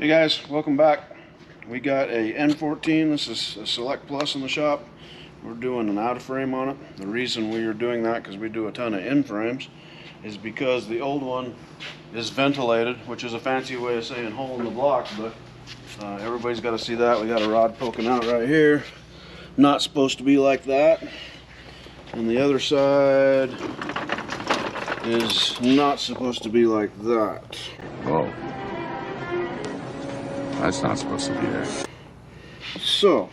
Hey guys, welcome back. We got a N14. This is a Select Plus in the shop. We're doing an out of frame on it. The reason we are doing that, because we do a ton of in frames, is because the old one is ventilated, which is a fancy way of saying hole in the block, but everybody's got to see that. We got a rod poking out right here. Not supposed to be like that. And the other side is not supposed to be like that. Whoa. That's not supposed to be there. So,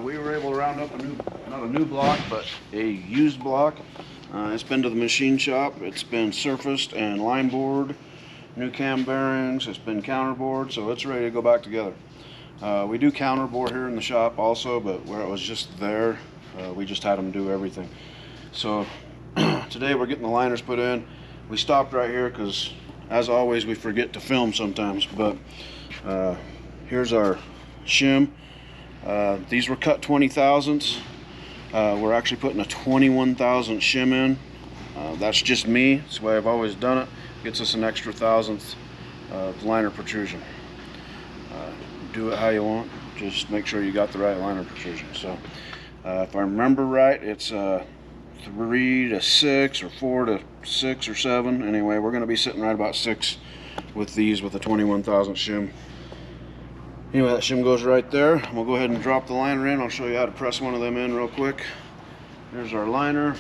we were able to round up not a new block, but a used block. It's been to the machine shop. It's been surfaced and line board, new cam bearings. It's been counterboard, so it's ready to go back together. We do counterboard here in the shop also, but where it was just there, we just had them do everything. So today we're getting the liners put in. We stopped right here because, as always, we forget to film sometimes, but here's our shim. These were cut 20 thousandths. We're actually putting a 21 thousandth shim in. That's just me. That's the way I've always done it. Gets us an extra thousandth liner protrusion. Do it how you want. Just make sure you got the right liner protrusion. So if I remember right, it's 3 to 6 or 4 to 6 or 7. Anyway, we're going to be sitting right about 6 with these with a 21 thousandth shim. Anyway, that shim goes right there. We'll go ahead and drop the liner in. I'll show you how to press one of them in real quick. There's our liner.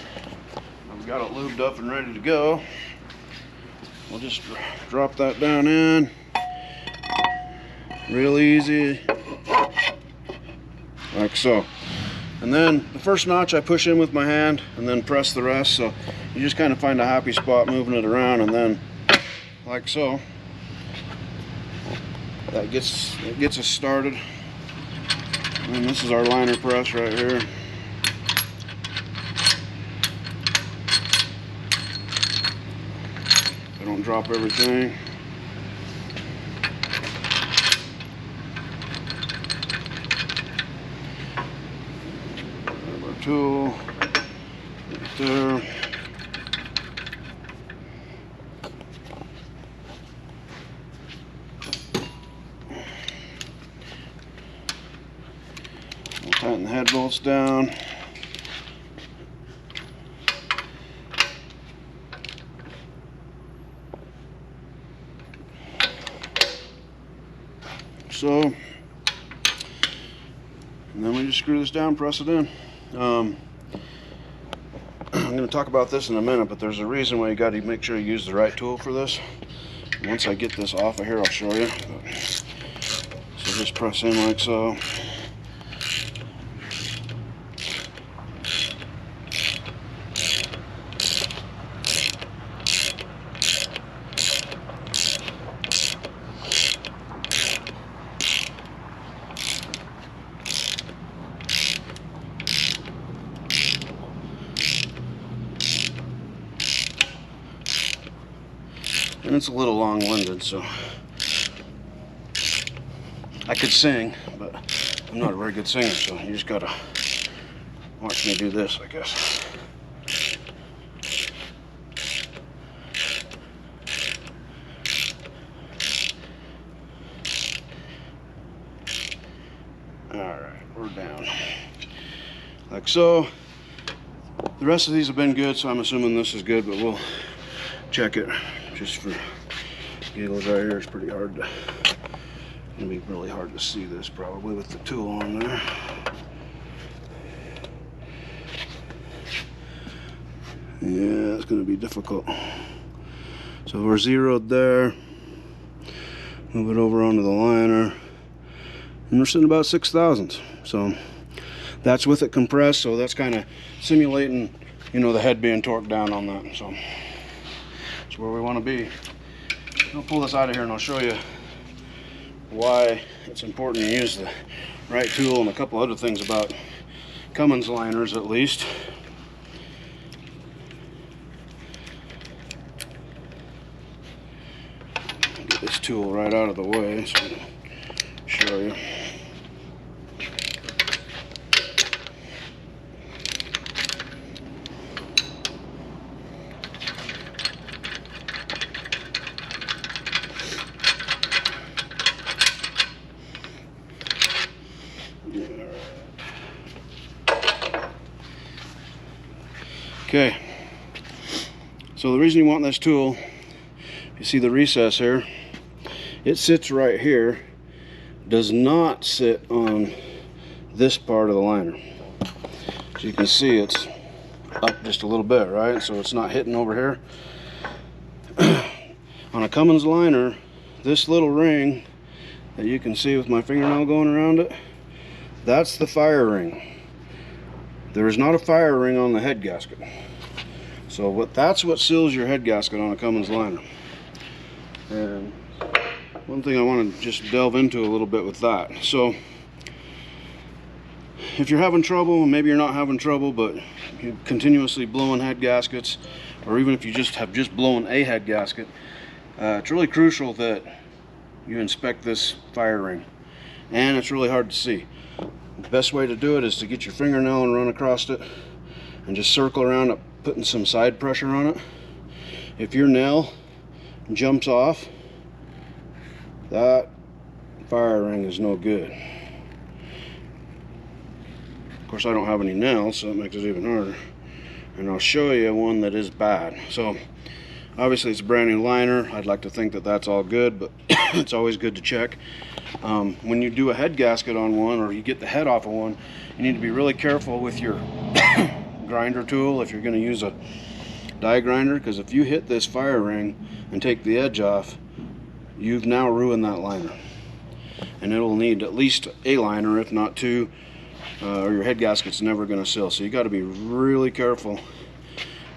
I've got it lubed up and ready to go. We'll just drop that down in. Real easy. Like so. And then the first notch I push in with my hand and then press the rest. So you just kind of find a happy spot moving it around, and then like so. That gets us started. And this is our liner press right here. I don't drop everything. Grab our tool right there. Tighten the head bolts down. So, and then we just screw this down, press it in. I'm going to talk about this in a minute, but there's a reason why you got to make sure you use the right tool for this. And once I get this off of here, I'll show you. So just press in like so. And it's a little long-winded, so I could sing, but I'm not a very good singer, so you just gotta watch me do this, I guess. Alright, we're down. Like so. The rest of these have been good, so I'm assuming this is good, but we'll check it. Just for giggles right here, it's pretty hard to, gonna be really hard to see this probably with the tool on there. Yeah, it's gonna be difficult. So we're zeroed there. Move it over onto the liner. And we're sitting about 6 thousandths. So that's with it compressed, so that's kind of simulating, you know, the head being torqued down on that. So that's where we want to be. I'll pull this out of here and I'll show you why it's important to use the right tool and a couple other things about Cummins liners, at least. Get this tool right out of the way so I can show you. Okay, so the reason you want this tool, you see the recess here, it sits right here, does not sit on this part of the liner. So you can see it's up just a little bit, right? So it's not hitting over here. On a Cummins liner, this little ring that you can see with my fingernail going around it, that's the fire ring. There is not a fire ring on the head gasket. So that's what seals your head gasket on a Cummins liner. And one thing I want to just delve into a little bit with that. So if you're having trouble, and maybe you're not having trouble, but you're continuously blowing head gaskets, or even if you just have blown a head gasket, it's really crucial that you inspect this fire ring. And it's really hard to see. The best way to do it is to get your fingernail and run across it and just circle around it, putting some side pressure on it. If your nail jumps off, that fire ring is no good. Of course, I don't have any nails, so it makes it even harder. And I'll show you one that is bad. So obviously it's a brand new liner. I'd like to think that that's all good, but it's always good to check. When you do a head gasket on one, or you get the head off of one, you need to be really careful with your grinder tool if you're going to use a die grinder, because if you hit this fire ring and take the edge off, you've now ruined that liner. And it'll need at least a liner, if not two, or your head gasket's never going to seal. So you got to be really careful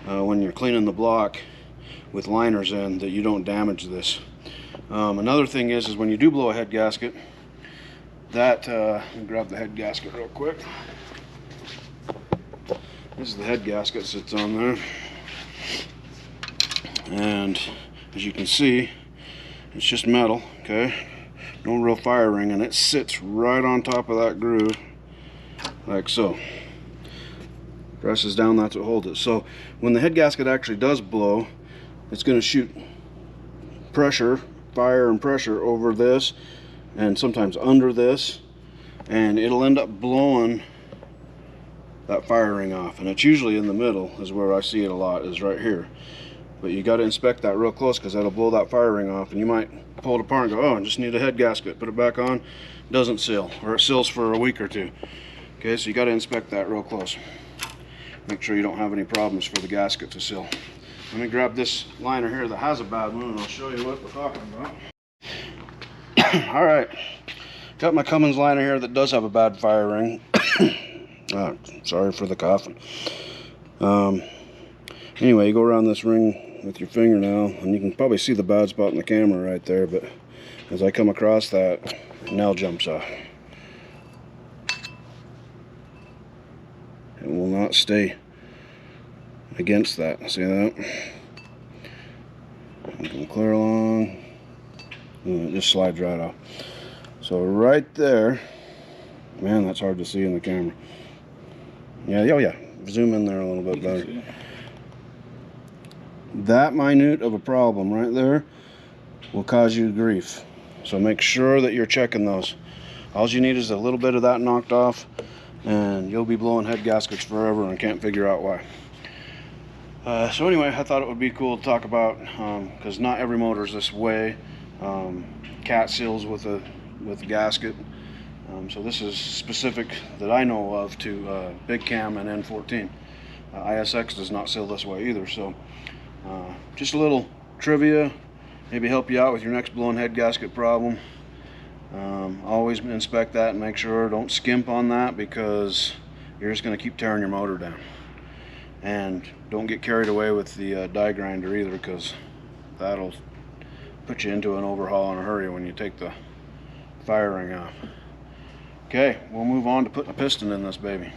when you're cleaning the block with liners in, that you don't damage this. Another thing is when you do blow a head gasket, that let me grab the head gasket real quick. This is the head gasket sits on there, and as you can see, it's just metal. Okay, no real fire ring, and it sits right on top of that groove like so. Presses down, that's what holds it. So when the head gasket actually does blow, it's going to shoot pressure, fire and pressure over this, and sometimes under this, and it'll end up blowing that fire ring off. And it's usually in the middle is where I see it a lot, is right here. But you got to inspect that real close, because that'll blow that fire ring off, and you might pull it apart and go, oh, I just need a head gasket, put it back on, doesn't seal, or it seals for a week or two. Okay, so you got to inspect that real close. Make sure you don't have any problems for the gasket to seal. Let me grab this liner here that has a bad one, and I'll show you what we're talking about. All right, got my Cummins liner here that does have a bad fire ring. Sorry for the coughing. Anyway, you go around this ring with your fingernail, and you can probably see the bad spot in the camera right there, but as I come across that, nail jumps off. It will not stay against that. See that? You can clear along, and it just slides right off. So right there, man, that's hard to see in the camera. Yeah, oh yeah, zoom in there a little bit better. That minute of a problem right there will cause you grief. So make sure that you're checking those. All you need is a little bit of that knocked off, and you'll be blowing head gaskets forever and can't figure out why. So anyway, I thought it would be cool to talk about, because not every motor is this way. Cat seals with a gasket. So this is specific that I know of to Big Cam and N14. ISX does not seal this way either. So just a little trivia, maybe help you out with your next blown head gasket problem. Always inspect that and make sure, don't skimp on that, because you're just going to keep tearing your motor down. And don't get carried away with the die grinder either, because that'll put you into an overhaul in a hurry when you take the fire ring off. Okay, we'll move on to putting a piston in this baby.